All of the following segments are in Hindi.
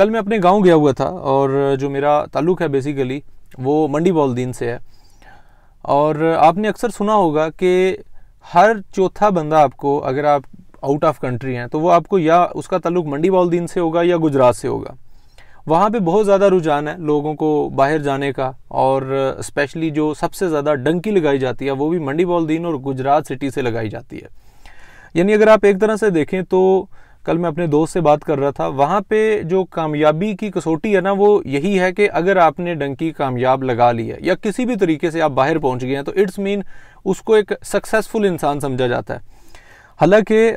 कल मैं अपने गांव गया हुआ था और जो मेरा ताल्लुक़ है बेसिकली वो मंडी बॉलदीन से है। और आपने अक्सर सुना होगा कि हर चौथा बंदा आपको, अगर आप आउट ऑफ कंट्री हैं, तो वो आपको या उसका ताल्लुक़ मंडी बॉलदीन से होगा या गुजरात से होगा। वहाँ पे बहुत ज़्यादा रुझान है लोगों को बाहर जाने का, और स्पेशली जो सबसे ज़्यादा डंकी लगाई जाती है वो भी मंडी बॉलदीन और गुजरात सिटी से लगाई जाती है। यानी अगर आप एक तरह से देखें तो कल मैं अपने दोस्त से बात कर रहा था, वहाँ पे जो कामयाबी की कसौटी है ना वो यही है कि अगर आपने डंकी कामयाब लगा ली है या किसी भी तरीके से आप बाहर पहुँच गए हैं तो इट्स मीन उसको एक सक्सेसफुल इंसान समझा जाता है। हालांकि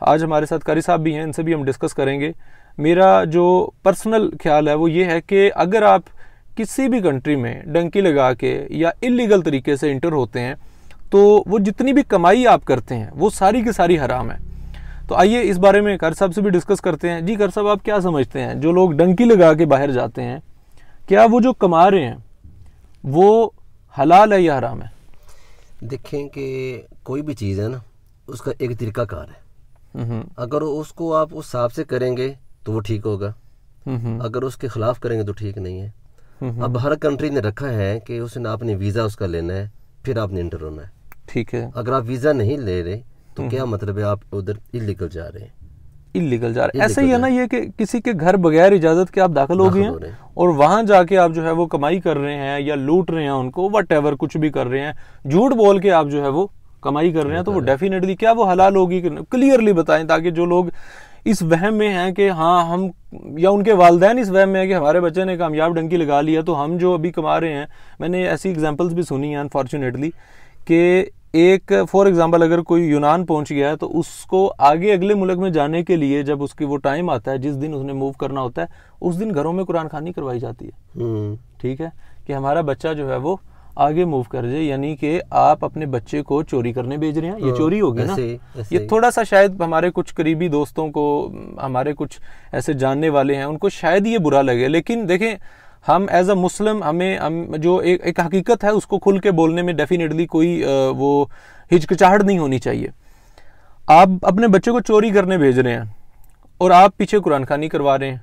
आज हमारे साथ कारी साहब भी हैं, इनसे भी हम डिस्कस करेंगे। मेरा जो पर्सनल ख्याल है वो ये है कि अगर आप किसी भी कंट्री में डंकी लगा के या इलीगल तरीके से इंटर होते हैं तो वो जितनी भी कमाई आप करते हैं वो सारी की सारी हराम है। तो आइए इस बारे में कार साहब से भी डिस्कस करते हैं। जी कार साहब, आप क्या समझते हैं, जो लोग डंकी लगा के बाहर जाते हैं, क्या वो जो कमा रहे हैं वो हलाल है या हराम है? देखें कि कोई भी चीज़ है ना, उसका एक तरीकाकार है। अगर उसको आप उस हिसाब से करेंगे तो वो ठीक होगा, अगर उसके खिलाफ करेंगे तो ठीक नहीं है। अब हर कंट्री ने रखा है कि उसने आपने वीज़ा उसका लेना है, फिर आपने इंटर होना है। ठीक है, अगर आप वीज़ा नहीं ले रहे तो क्या मतलब है, आप उधर इलीगल जा रहे हैं। इलीगल जा रहे हैं, ऐसा ही है ना ये कि किसी के घर बगैर इजाजत के आप दाखिल हो गए हैं और वहां जाके आप जो है वो कमाई कर रहे हैं या लूट रहे हैं उनको, वटएवर कुछ भी कर रहे हैं, झूठ बोल के आप जो है वो कमाई कर रहे हैं, तो वो डेफिनेटली क्या वो हलाल होगी? क्लियरली बताएं ताकि जो लोग इस वहम में हैं कि हाँ हम, या उनके वालिदैन इस वहम में है कि हमारे बच्चे ने कामयाब डंकी लगा लिया तो हम जो अभी कमा रहे हैं। मैंने ऐसी एग्जांपल्स भी सुनी हैं अनफॉर्चुनेटली कि एक फॉर एग्जांपल अगर कोई यूनान पहुंच गया है तो उसको आगे अगले मुल्क में जाने के लिए जब उसकी वो टाइम आता है, जिस दिन उसने मूव करना होता है, उस दिन घरों में कुरान खानी करवाई जाती है। ठीक है, कि हमारा बच्चा जो है वो आगे मूव कर जाए, यानी कि आप अपने बच्चे को चोरी करने भेज रहे हैं, ये चोरी होगी ना। ये थोड़ा सा शायद हमारे कुछ करीबी दोस्तों को, हमारे कुछ ऐसे जानने वाले हैं, उनको शायद ये बुरा लगे, लेकिन देखें हम एज अ मुस्लिम हम जो एक हकीकत है उसको खुल के बोलने में डेफिनेटली कोई वो हिचकिचाहट नहीं होनी चाहिए। आप अपने बच्चे को चोरी करने भेज रहे हैं और आप पीछे कुरान खानी करवा रहे हैं,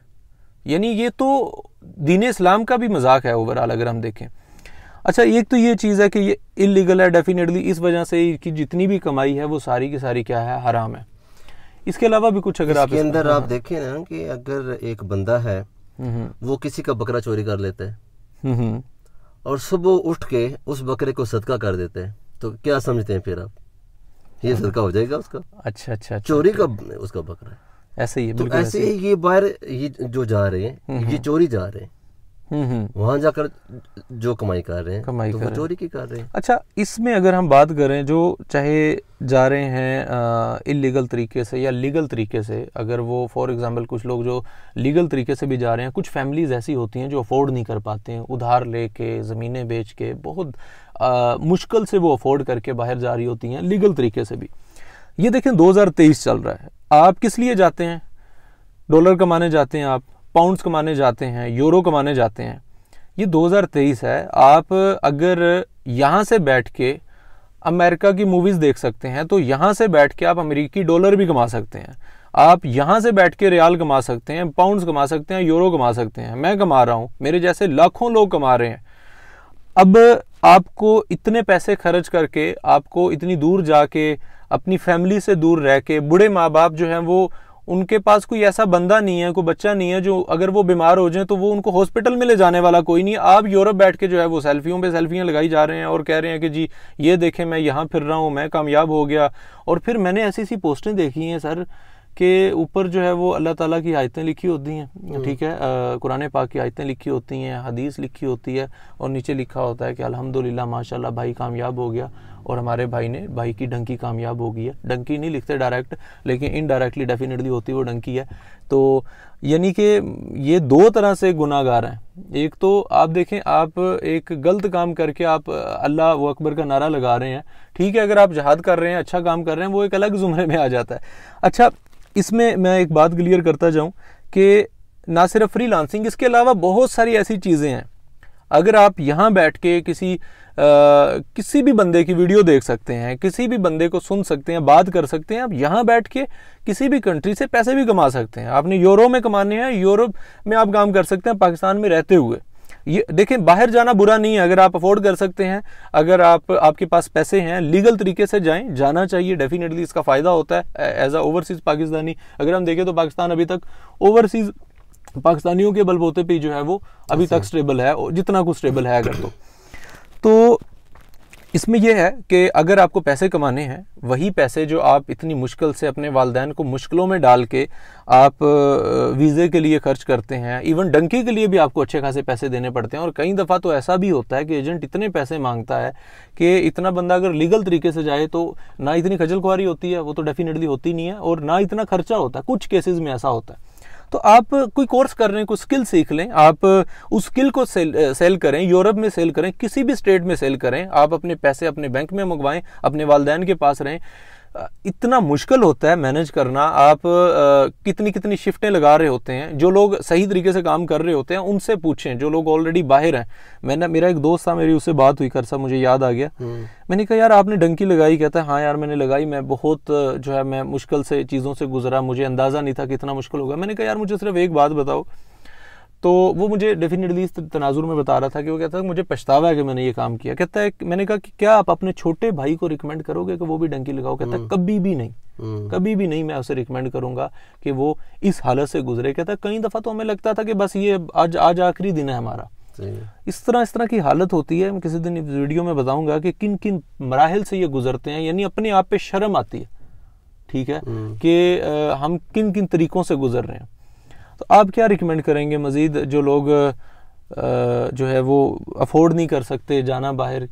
यानी ये तो दीन इस्लाम का भी मजाक है ओवरऑल अगर हम देखें। अच्छा, एक तो ये चीज़ है कि ये इलीगल है डेफिनेटली, इस वजह से कि जितनी भी कमाई है वो सारी की सारी क्या है, हराम है। इसके अलावा भी कुछ अगर आप अंदर आप देखें ना कि अगर एक बंदा है वो किसी का बकरा चोरी कर लेता है और सुबह उठ के उस बकरे को सदका कर देते हैं, तो क्या समझते हैं फिर आप, ये सदका हो जाएगा उसका? अच्छा, चोरी का उसका बकरा है। ऐसे ही तो ऐसे ही ये बाहर ये जो जा रहे हैं ये चोरी जा रहे हैं, वहां जाकर जो कमाई कर रहे हैं तो वो चोरी की कर रहे हैं। अच्छा, इसमें अगर हम बात करें जो चाहे जा रहे हैं इलीगल तरीके से या लीगल तरीके से, अगर वो फॉर एग्जांपल कुछ लोग जो लीगल तरीके से भी जा रहे हैं, कुछ फैमिलीज ऐसी होती हैं जो अफोर्ड नहीं कर पाते हैं, उधार लेके ज़मीनें बेच के बहुत मुश्किल से वो अफोर्ड करके बाहर जा रही होती हैं लीगल तरीके से भी। ये देखें 2023 चल रहा है, आप किस लिए जाते हैं? डॉलर कमाने जाते हैं, आप पाउंड्स कमाने जाते हैं, यूरो कमाने जाते हैं। ये 2023 है, आप अगर यहाँ से बैठ के अमेरिका की मूवीज़ देख सकते हैं तो यहाँ से बैठ के आप अमेरिकी डॉलर भी कमा सकते हैं, आप यहाँ से बैठ के रियाल कमा सकते हैं, पाउंड्स कमा सकते हैं, यूरो कमा सकते हैं। मैं कमा रहा हूँ, मेरे जैसे लाखों लोग कमा रहे हैं। अब आपको इतने पैसे खर्च करके, आपको इतनी दूर जाके, अपनी फैमिली से दूर रह के, बूढ़े माँ बाप जो हैं वो, उनके पास कोई ऐसा बंदा नहीं है, कोई बच्चा नहीं है जो अगर वो बीमार हो जाए तो वो उनको हॉस्पिटल में ले जाने वाला कोई नहीं। आप यूरोप बैठ के जो है वो सेल्फियों पे सेल्फियां लगाई जा रहे हैं और कह रहे हैं कि जी ये देखें मैं यहाँ फिर रहा हूँ, मैं कामयाब हो गया। और फिर मैंने ऐसी सी पोस्टें देखी हैं सर के ऊपर जो है वो अल्लाह ताला की आयतें लिखी होती हैं, ठीक है, कुरान पाक की आयतें लिखी होती हैं, हदीस लिखी होती है, और नीचे लिखा होता है कि अल्हम्दुलिल्लाह माशाल्लाह भाई कामयाब हो गया और हमारे भाई की डंकी कामयाब हो गई है। डंकी नहीं लिखते डायरेक्ट, लेकिन इनडायरेक्टली डेफिनेटली होती वो डंकी है। तो यानी कि ये दो तरह से गुनाहगार हैं। एक तो आप देखें, आप एक गलत काम करके आप अल्लाह वो अकबर का नारा लगा रहे हैं, ठीक है, अगर आप जहाद कर रहे हैं, अच्छा काम कर रहे हैं, वो एक अलग जुमरे में आ जाता है। अच्छा, इसमें मैं एक बात क्लियर करता जाऊं कि ना सिर्फ फ्रीलांसिंग, इसके अलावा बहुत सारी ऐसी चीज़ें हैं। अगर आप यहाँ बैठ के किसी भी बंदे की वीडियो देख सकते हैं, किसी भी बंदे को सुन सकते हैं, बात कर सकते हैं, आप यहाँ बैठ के किसी भी कंट्री से पैसे भी कमा सकते हैं। आपने यूरो में कमाने हैं, यूरोप में आप काम कर सकते हैं पाकिस्तान में रहते हुए। ये देखें, बाहर जाना बुरा नहीं है, अगर आप अफोर्ड कर सकते हैं, अगर आपके पास पैसे हैं, लीगल तरीके से जाएं, जाना चाहिए, डेफिनेटली इसका फ़ायदा होता है एज अ ओवरसीज़ पाकिस्तानी। अगर हम देखें तो पाकिस्तान अभी तक ओवरसीज़ पाकिस्तानियों के बलबूते पे जो है वो अभी तक स्टेबल है, जितना कुछ स्टेबल है अगर तो इसमें यह है कि अगर आपको पैसे कमाने हैं, वही पैसे जो आप इतनी मुश्किल से अपने वालिदैन को मुश्किलों में डाल के आप वीज़े के लिए खर्च करते हैं, इवन डंकी के लिए भी आपको अच्छे खासे पैसे देने पड़ते हैं। और कई दफ़ा तो ऐसा भी होता है कि एजेंट इतने पैसे मांगता है कि इतना बंदा अगर लीगल तरीके से जाए तो ना इतनी खजल खुआरी होती है, वो तो डेफिनेटली होती नहीं है, और ना इतना खर्चा होता है। कुछ केसेस में ऐसा होता है। तो आप कोई कोर्स कर रहे हैं, कोई स्किल सीख लें, आप उस स्किल को सेल करें, यूरोप में सेल करें, किसी भी स्टेट में सेल करें, आप अपने पैसे अपने बैंक में मंगवाएं, अपने वालिदैन के पास रहें। इतना मुश्किल होता है मैनेज करना, आप कितनी कितनी शिफ्टें लगा रहे होते हैं। जो लोग सही तरीके से काम कर रहे होते हैं उनसे पूछें, जो लोग ऑलरेडी बाहर हैं। मेरा एक दोस्त था, मेरी उससे बात हुई कर साहब, मुझे याद आ गया। मैंने कहा यार आपने डंकी लगाई? कहता है हाँ यार मैंने लगाई, मैं बहुत जो है मैं मुश्किल से चीज़ों से गुजरा, मुझे अंदाज़ा नहीं था कि इतना मुश्किल होगा। मैंने कहा यार मुझे सिर्फ एक बात बताओ। तो वो मुझे डेफिनेटली इस तनाजुर में बता रहा था कि वो कहता है मुझे पछतावा है कि मैंने ये काम किया। कहता है, मैंने कहा कि क्या आप अपने छोटे भाई को रिकमेंड करोगे कि वो भी डंकी लगाओ? कहता है कभी भी नहीं, कभी भी नहीं मैं उसे रिकमेंड करूंगा कि वो इस हालत से गुजरे। कहता है कई दफ़ा तो हमें लगता था कि बस ये आज आखिरी दिन है हमारा। इस तरह की हालत होती है। मैं किसी दिन वीडियो में बताऊंगा कि किन किन मराहिल से ये गुजरते हैं, यानी अपने आप पे शर्म आती है, ठीक है, कि हम किन किन तरीकों से गुजर रहे हैं। तो आप क्या रिकमेंड करेंगे मजीद, जो लोग जो है वो अफोर्ड नहीं कर सकते जाना बाहर,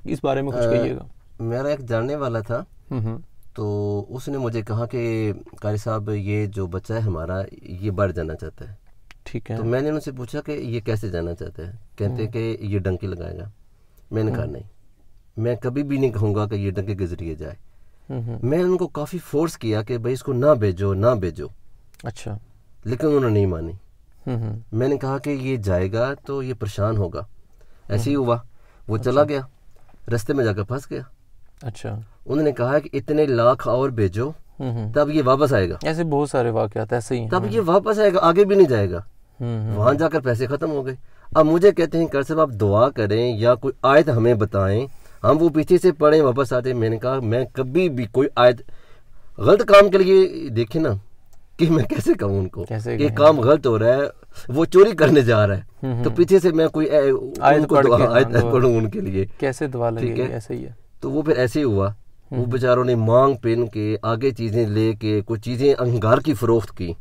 इस बारे में कुछ कहिएगा। मेरा एक जानने वाला था, तो उसने मुझे कहा कि कारी साहब ये जो बच्चा है हमारा ये बाहर जाना चाहता है, ठीक है। तो मैंने उनसे पूछा कि ये कैसे जाना चाहता है? कहते कि ये डंकी लगाएगा। मैंने कहा नहीं, मैं कभी भी नहीं कहूँगा कि ये डंकी के जरिए जाए। मैं उनको काफ़ी फोर्स किया कि भाई इसको ना भेजो ना भेजो। अच्छा। लेकिन उन्होंने नहीं मानी। मैंने कहा कि ये जाएगा तो ये परेशान होगा। ऐसे ही हुआ, वो चला गया, रास्ते में जाकर फंस गया। अच्छा। उन्होंने कहा कि इतने लाख और भेजो तब ये वापस आएगा। ऐसे बहुत सारे वाक़यात ऐसे ही हैं। तब ये वापस आएगा, आगे भी नहीं जाएगा। वहां जाकर पैसे खत्म हो गए। अब मुझे कहते हैं कर साहब आप दुआ करें या कोई आयत हमें बताएं, हम वो पीछे से पढ़ें वापस आते। मैंने कहा मैं कभी भी कोई आयत गलत काम के लिए देखे ना कि मैं कैसे कहूँ उनको कि काम गलत हो रहा है, वो चोरी करने जा रहा है, तो पीछे से मैं कोई आयत पढ़ूं उनके लिए, कैसे दुआ लगेगी? ऐसे ही है। तो वो फिर ऐसे ही हुआ। वो बेचारों ने मांग पेन के आगे चीजें लेके कुछ चीजें अंगार की फरोख्त की,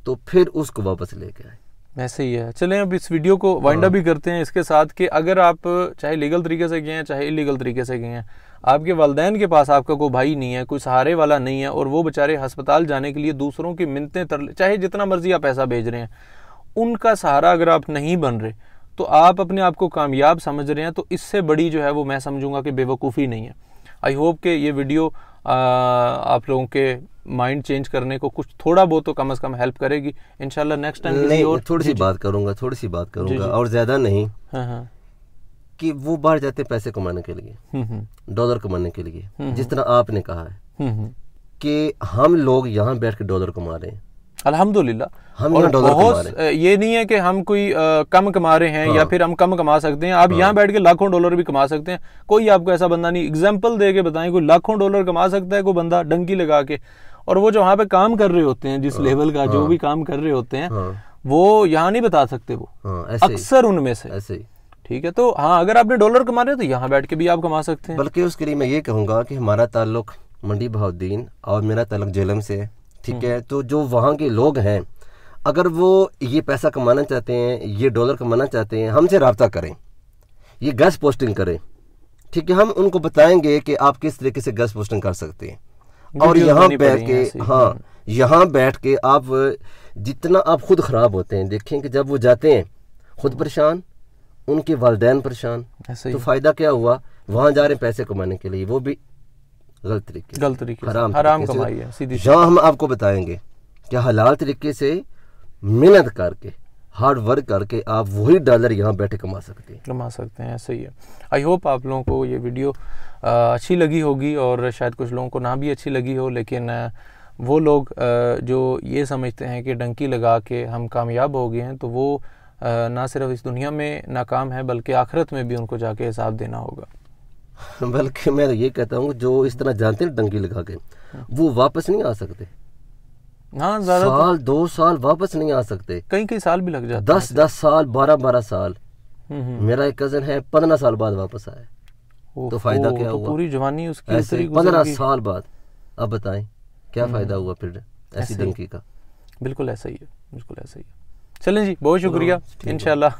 तो फिर उसको वापस लेके आए। ऐसे ही है। चलें अब इस वीडियो को वाइंड अप भी करते हैं इसके साथ कि अगर आप चाहे लीगल तरीके से गए हैं चाहे इलीगल तरीके से गए हैं, आपके वालिदैन के पास आपका कोई भाई नहीं है, कोई सहारे वाला नहीं है, और वो बेचारे अस्पताल जाने के लिए दूसरों की मिन्नतें तरले, चाहे जितना मर्जी आप पैसा भेज रहे हैं, उनका सहारा अगर आप नहीं बन रहे तो आप अपने आप को कामयाब समझ रहे हैं, तो इससे बड़ी जो है वो मैं समझूंगा कि बेवकूफ़ी नहीं है। आई होप कि ये वीडियो आप लोगों के माइंड चेंज करने को कुछ थोड़ा बहुत तो कम से कम हेल्प करेगी इंशाल्लाह। नेक्स्ट टाइम और थोड़ी सी बात करूंगा और ज्यादा नहीं। हाँ। कि वो बाहर जाते पैसे कमाने के लिए, डॉलर कमाने के लिए, जिस तरह आपने कहा है कि हम लोग यहाँ बैठ के डॉलर कमा रहे हैं, अल्हम्दुलिल्लाह। हम और बहुत ये नहीं है कि हम कोई कम कमा रहे हैं, हाँ। या फिर हम कम कमा सकते हैं। आप यहाँ बैठ के लाखों डॉलर भी कमा सकते हैं। कोई आपको ऐसा बंदा नहीं, एग्जाम्पल दे के बताएं, कोई लाखों डॉलर कमा सकता है कोई बंदा डंकी लगा के, और वो जो वहाँ पे काम कर रहे होते हैं जिस लेवल का जो भी काम कर रहे होते हैं वो यहाँ नहीं बता सकते, वो अक्सर उनमें से ऐसे ही। ठीक है, तो हाँ अगर आपने डॉलर कमा रहे हो तो यहाँ बैठ के भी आप कमा सकते हैं। बल्कि उसके लिए मैं ये कहूँगा कि हमारा ताल्लुक मंडी बहाउद्दीन और मेरा ताल्लुक जेलम से है, ठीक है। तो जो वहाँ के लोग हैं अगर वो ये पैसा कमाना चाहते हैं, ये डॉलर कमाना चाहते हैं, हमसे रब्ता करें, ये गैस पोस्टिंग करें, ठीक है। हम उनको बताएंगे कि आप किस तरीके से गैस पोस्टिंग कर सकते हैं, और यहाँ बैठ के हाँ यहाँ बैठ के आप जितना आप खुद खराब होते हैं, देखें कि जब वो जाते हैं खुद परेशान, उनके वालिदैन परेशान, तो फायदा क्या हुआ? वहां जा रहे हैं पैसे कमाने के लिए, वो भी गलत तरीके हराम कमाई है सीधी। जहाँ हम आपको बताएंगे कि हलाल तरीके से मेहनत करके हार्ड वर्क करके आप वही डॉलर यहाँ बैठे कमा सकते हैं। सही है। आई होप आप लोगों को ये वीडियो अच्छी लगी होगी, और शायद कुछ लोगों को ना भी अच्छी लगी हो, लेकिन वो लोग जो ये समझते हैं कि डंकी लगा के हम कामयाब हो गए हैं, तो वो ना सिर्फ इस दुनिया में नाकाम है बल्कि आखिरत में भी उनको जाके हिसाब देना होगा। बल्कि मैं तो ये कहता हूँ जो इस तरह जानते हैं डंकी लगा के, वो वापस नहीं आ सकते। हाँ, ज्यादा साल 2 साल वापस नहीं आ सकते, कई साल भी लग जाते हैं। 10 साल 12 साल। मेरा एक कजन है 15 साल बाद वापस आया, तो फायदा क्या हुआ? पूरी जवानी उसकी ऐसे 15 साल बाद। अब बताएं क्या फायदा हुआ फिर ऐसी डंकी का? बिल्कुल ऐसा ही है। चलें जी, बहुत शुक्रिया। इंशाल्लाह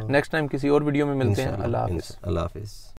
नेक्स्ट टाइम किसी और वीडियो में मिलते हैं। अल्लाह हाफिज़।